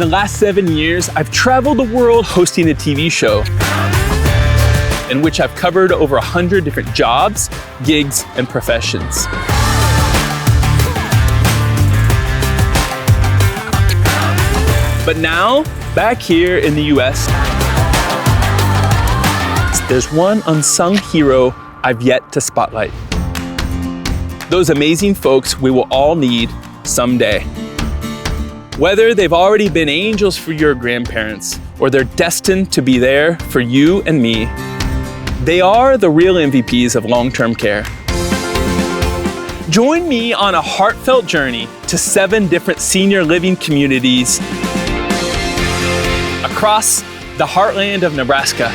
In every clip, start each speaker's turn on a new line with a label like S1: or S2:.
S1: the last 7 years, I've traveled the world hosting a TV show in which I've covered over 100 different jobs, gigs, and professions. But now, back here in the US, there's one unsung hero I've yet to spotlight. Those amazing folks we will all need someday. Whether they've already been angels for your grandparents or they're destined to be there for you and me, they are the real MVPs of long-term care. Join me on a heartfelt journey to 7 different senior living communities across the heartland of Nebraska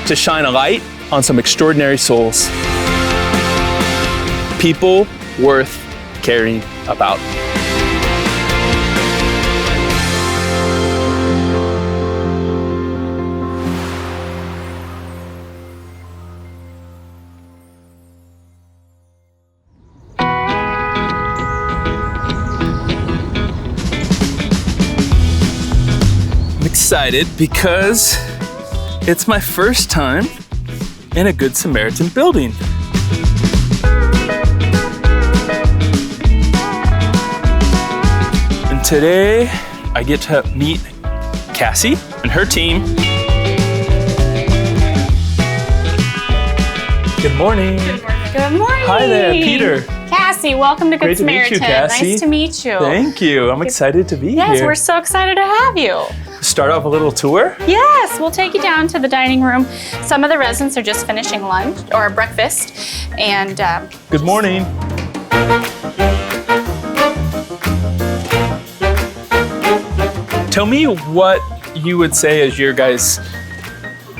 S1: to shine a light on some extraordinary souls. People worth caring about. I'm excited because it's my first time in a Good Samaritan building. And today I get to meet Cassie and her team. Good morning.
S2: Good morning.
S1: Hi there, Peter.
S2: Cassie, welcome to Good Samaritan.
S1: Great to meet you, Cassie.
S2: Nice to meet you.
S1: Thank you. I'm excited to be here.
S2: Yes, we're so excited to have you.
S1: Start off a little tour?
S2: Yes, we'll take you down to the dining room. Some of the residents are just finishing lunch or breakfast. And
S1: good morning. Tell me what you would say is your guys'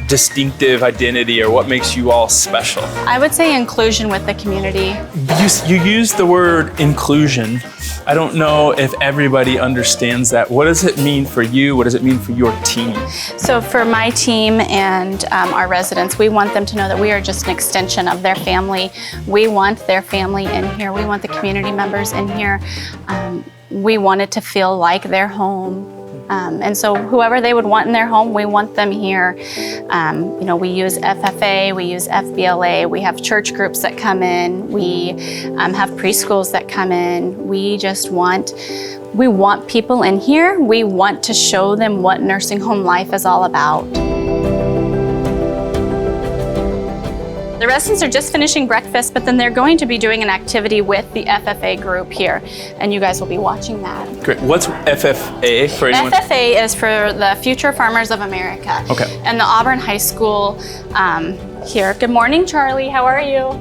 S1: distinctive identity, or what makes you all special.
S2: I would say inclusion with the community.
S1: You use the word inclusion. I don't know if everybody understands that. What does it mean for you? What does it mean for your team?
S2: So for my team and our residents, we want them to know that we are just an extension of their family. We want their family in here. We want the community members in here. We want it to feel like their home. And so whoever they would want in their home, we want them here. We use FFA, we use FBLA, we have church groups that come in, we have preschools that come in. We want people in here. We want to show them what nursing home life is all about. The residents are just finishing breakfast, but then they're going to be doing an activity with the FFA group here, and you guys will be watching that. Great.
S1: What's FFA for anyone?
S2: FFA is for the Future Farmers of America.
S1: Okay.
S2: And the Auburn High School here. Good morning, Charlie. How are you?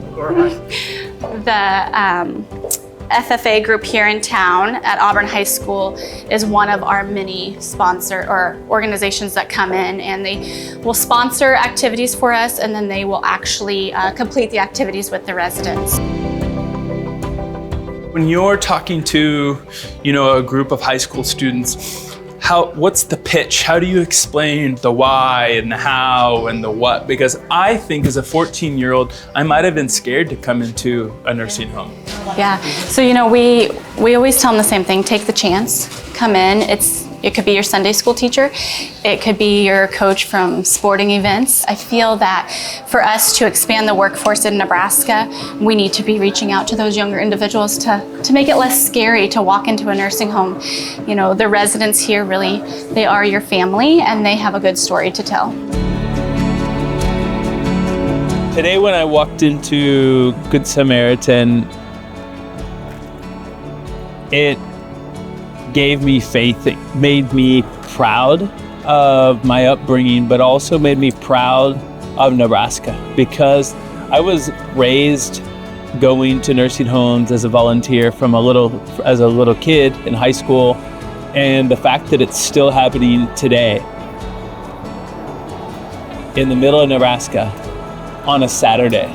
S2: The FFA group here in town at Auburn High School is one of our many sponsor or organizations that come in, and they will sponsor activities for us, and then they will actually complete the activities with the residents.
S1: When you're talking to, a group of high school students, what's the pitch? How do you explain the why and the how and the what? Because I think as a 14-year-old, I might have been scared to come into a nursing home.
S2: Yeah, so we always tell them the same thing, take the chance, come in. It could be your Sunday school teacher, it could be your coach from sporting events. I feel that for us to expand the workforce in Nebraska, we need to be reaching out to those younger individuals to make it less scary to walk into a nursing home. The residents here really, they are your family, and they have a good story to tell.
S1: Today when I walked into Good Samaritan, it gave me faith. It made me proud of my upbringing, but also made me proud of Nebraska, because I was raised going to nursing homes as a volunteer as a little kid in high school, and the fact that it's still happening today in the middle of Nebraska on a Saturday,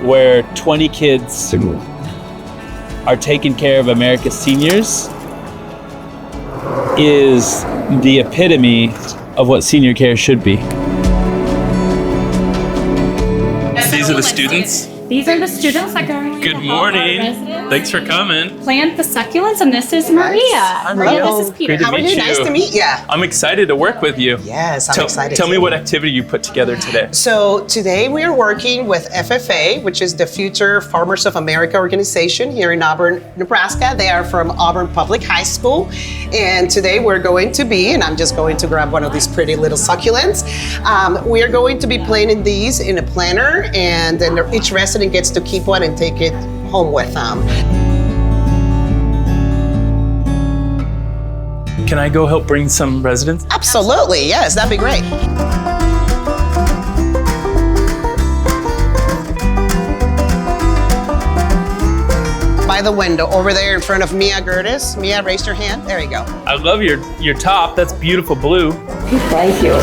S1: where 20 kids are taking care of America's seniors, is the epitome of what senior care should be. These are the students?
S3: These are the students that currently
S4: Good
S3: help our
S4: morning.
S3: residents
S4: Thanks for coming.
S3: plant the succulents, and this is Maria. Maria, this is Peter.
S4: Great to
S5: How are
S4: meet
S5: you? Nice to meet you.
S4: I'm excited to work with you.
S5: Yes, I'm excited.
S4: Tell me
S5: too.
S4: what activity you put together today.
S5: So today we are working with FFA, which is the Future Farmers of America organization here in Auburn, Nebraska. They are from Auburn Public High School. And today we're going to be, and I'm just going to grab one of these pretty little succulents. We are going to be planting these in a planter, and then each resident gets to keep one and take it home with them.
S4: Can I go help bring some residents?
S5: Absolutely, yes, that'd be great. By the window over there in front of Mia Gertis. Mia, raise your hand. There you go.
S4: I love your top. That's beautiful blue.
S6: Thank you.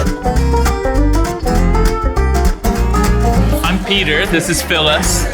S4: I'm Peter. This is Phyllis.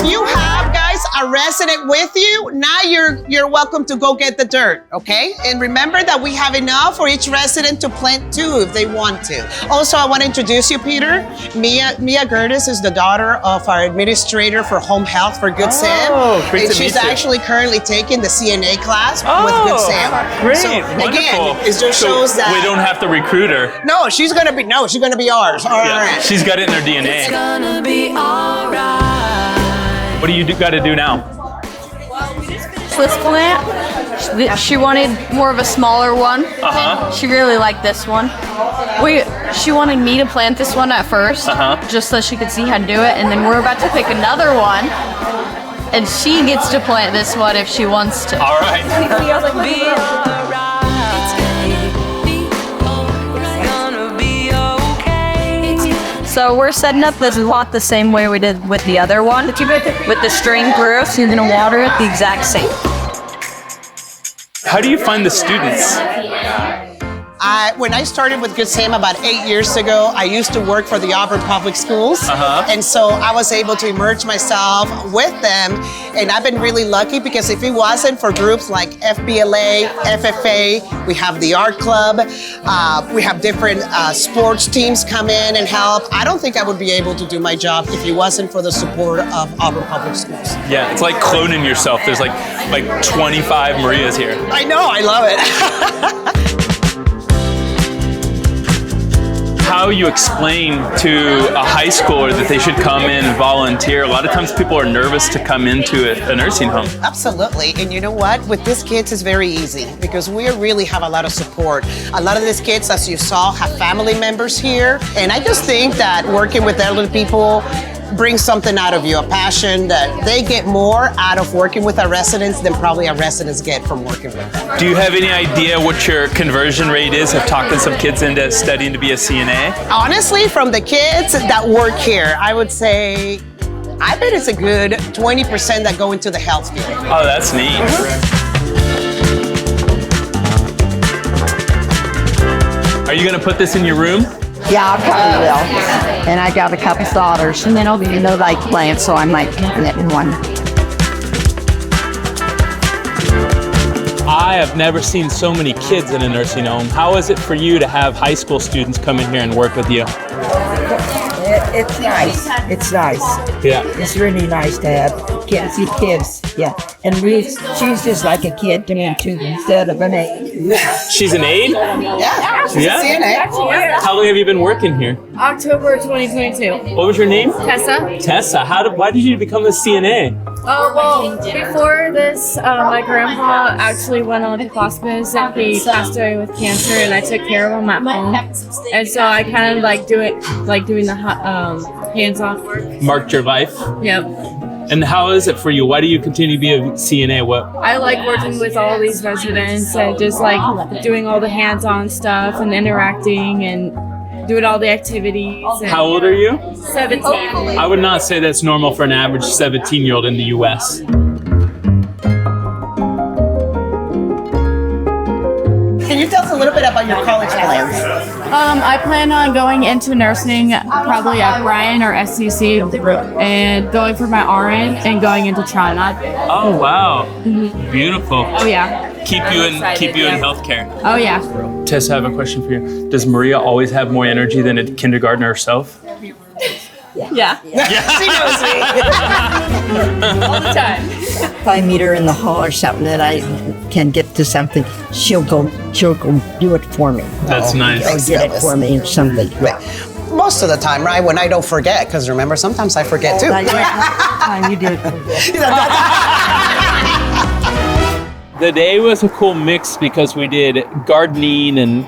S5: You have, guys, a resident with you. Now you're welcome to go get the dirt, okay? And remember that we have enough for each resident to plant 2 if they want to. Also, I want to introduce you, Peter. Mia Gertis is the daughter of our administrator for home health for Good Sam.
S4: Great
S5: And
S4: to
S5: she's
S4: meet you.
S5: actually currently taking the CNA class with Good Sam.
S4: Great,
S5: So,
S4: wonderful.
S5: again, it just
S4: So
S5: shows that
S4: we don't have to recruit her.
S5: No, she's gonna be ours. All
S4: Yeah,
S5: right.
S4: she's got it in her DNA.
S7: Gonna be alright.
S4: What do you got to do now?
S6: This plant, she wanted more of a smaller one.
S4: Uh-huh.
S6: She really liked this one. She wanted me to plant this one at first, just so she could see how to do it, and then we're about to pick another one, and she gets to plant this one if she wants to.
S4: All right.
S7: Be alright. Gonna be okay.
S6: So we're setting up this pot the same way we did with the other one, with the string through, so you're gonna water it the exact same.
S4: How do you find the students?
S5: When I started with Good Sam about 8 years ago, I used to work for the Auburn Public Schools. And so I was able to immerse myself with them. And I've been really lucky because if it wasn't for groups like FBLA, FFA, we have the art club, we have different sports teams come in and help. I don't think I would be able to do my job if it wasn't for the support of Auburn Public Schools.
S4: Yeah, it's like cloning yourself. There's like 25 Marias here.
S5: I know, I love it.
S4: How you explain to a high schooler that they should come in and volunteer. A lot of times people are nervous to come into a nursing home.
S5: Absolutely, and you know what? With these kids, it's very easy because we really have a lot of support. A lot of these kids, as you saw, have family members here, and I just think that working with elderly people brings something out of you, a passion that they get more out of working with our residents than probably our residents get from working with them.
S4: Do you have any idea what your conversion rate is of talking some kids into studying to be a CNA?
S5: Honestly, from the kids that work here, I would say, I bet it's a good 20% that go into the health field.
S4: Oh, that's neat. Are you gonna put this in your room?
S8: Yeah, I probably will. And I got a couple daughters, and then I'll be like plants, so I might plant it in one.
S1: I have never seen so many kids in a nursing home. How is it for you to have high school students come in here and work with you?
S8: It's nice. It's nice.
S1: Yeah.
S8: It's really nice to have kids. Yeah. And she's just like a kid to me too, instead of an aide.
S1: She's an aide?
S5: Yeah, she's
S1: Yeah?
S5: a CNA.
S1: How long have you been working here?
S3: October 2022.
S1: What was your name?
S3: Tessa.
S1: Tessa. Why did you become a CNA?
S3: Oh, well, before this, my grandpa actually went on to hospice and he passed away with cancer, and I took care of him at home. And so I kind of like doing the hands-on work.
S1: Marked your life?
S3: Yep.
S1: And how is it for you? Why do you continue to be a CNA? What?
S3: I like working with all these residents and just like doing all the hands-on stuff and interacting and doing all the activities. And
S1: How old are you?
S3: 17.
S1: I would not say that's normal for an average 17-year-old in the U.S.
S5: Can you tell us a little bit about your college plans?
S3: I plan on going into nursing probably at Bryan or SCC and going for my RN and going into Trinidad.
S1: Oh wow, beautiful.
S3: Oh yeah.
S4: Keep you in healthcare.
S3: Oh yeah.
S4: Tess, I have a question for you. Does Maria always have more energy than a kindergartner herself?
S3: Yeah.
S5: She knows me.
S3: All the time.
S8: If I meet her in the hall or something that I can get to something, she'll go do it for me.
S4: That's nice.
S8: Or get it for me or something.
S5: Most of the time, right? When I don't forget, because remember, sometimes I forget too.
S8: Time you do it.
S1: The day was a cool mix because we did gardening and,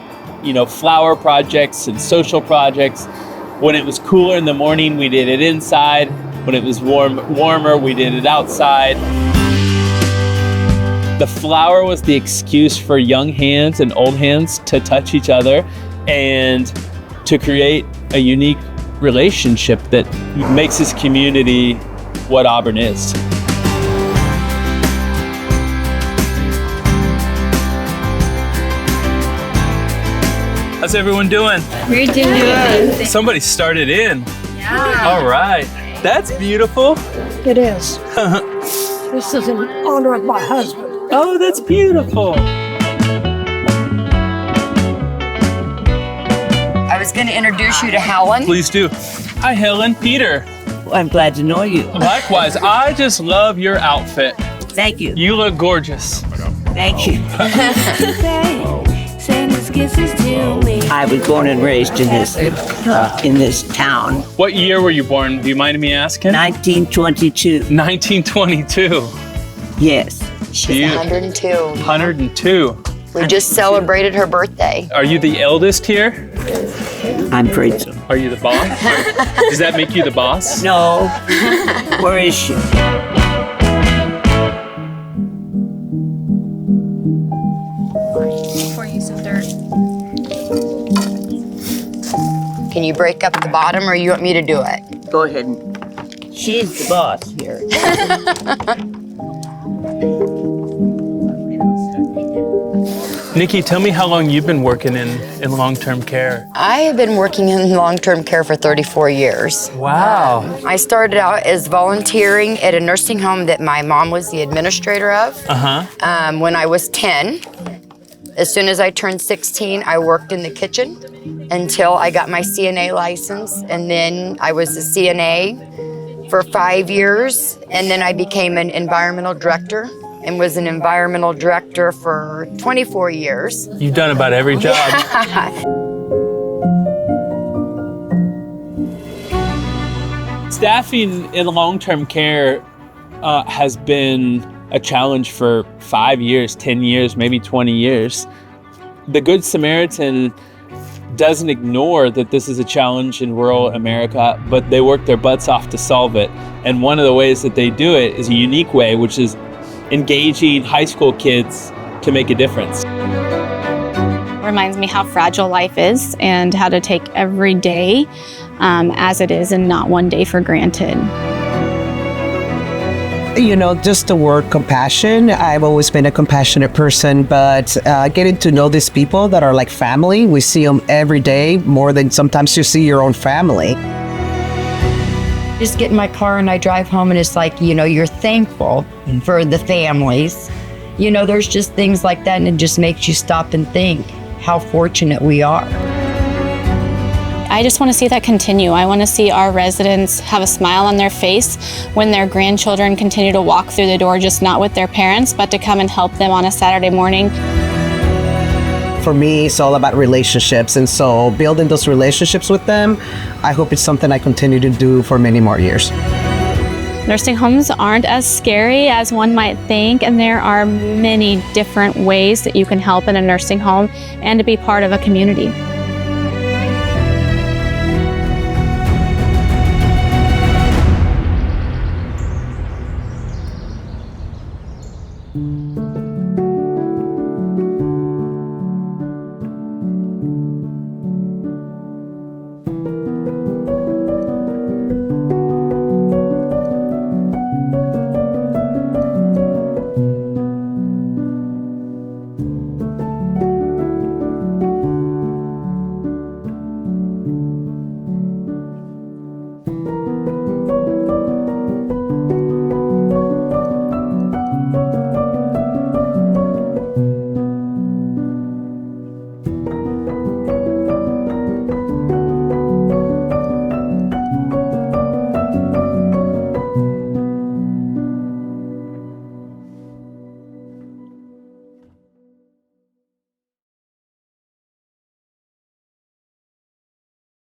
S1: flower projects and social projects. When it was cooler in the morning, we did it inside. When it was warmer, we did it outside. The flower was the excuse for young hands and old hands to touch each other and to create a unique relationship that makes this community what Auburn is.
S4: How's everyone doing?
S3: We're doing
S4: Somebody started in. Yeah. All right. That's beautiful.
S8: It is. This is in honor of my husband.
S1: Oh, that's beautiful.
S9: I was going to introduce you to Helen.
S4: Please do. Hi, Helen. Peter.
S8: I'm glad to know you.
S4: Likewise. I just love your outfit.
S8: Thank you.
S4: You look gorgeous.
S8: Thank you. I was born and raised in this town.
S4: What year were you born? Do you mind me asking?
S8: 1922.
S4: 1922.
S8: Yes.
S9: She's 102.
S4: 102.
S9: We just celebrated her birthday.
S4: Are you the eldest here?
S8: I'm afraid so.
S4: Are you the boss? Does that make you the boss?
S8: No. Where is she?
S2: Pour you some dirt.
S9: Can you break up the bottom or you want me to do it?
S8: Go ahead. She's the boss here.
S4: Nikki, tell me how long you've been working in long-term care.
S9: I have been working in long-term care for 34 years.
S4: Wow.
S9: I started out as volunteering at a nursing home that my mom was the administrator of when I was 10. As soon as I turned 16, I worked in the kitchen until I got my CNA license, and then I was a CNA for 5 years, and then I became an environmental director and was an environmental director for 24 years.
S4: You've done about every job.
S1: Staffing in long-term care has been a challenge for 5 years, 10 years, maybe 20 years. The Good Samaritan doesn't ignore that this is a challenge in rural America, but they work their butts off to solve it. And one of the ways that they do it is a unique way, which is engaging high school kids to make a difference.
S2: Reminds me how fragile life is and how to take every day as it is and not one day for granted.
S5: Just the word compassion. I've always been a compassionate person, but getting to know these people that are like family, we see them every day more than sometimes you see your own family.
S9: Just get in my car and I drive home and it's like, you're thankful for the families. There's just things like that and it just makes you stop and think how fortunate we are.
S2: I just want to see that continue. I want to see our residents have a smile on their face when their grandchildren continue to walk through the door, just not with their parents, but to come and help them on a Saturday morning.
S5: For me, it's all about relationships, and so building those relationships with them, I hope it's something I continue to do for many more years.
S2: Nursing homes aren't as scary as one might think, and there are many different ways that you can help in a nursing home and to be part of a community.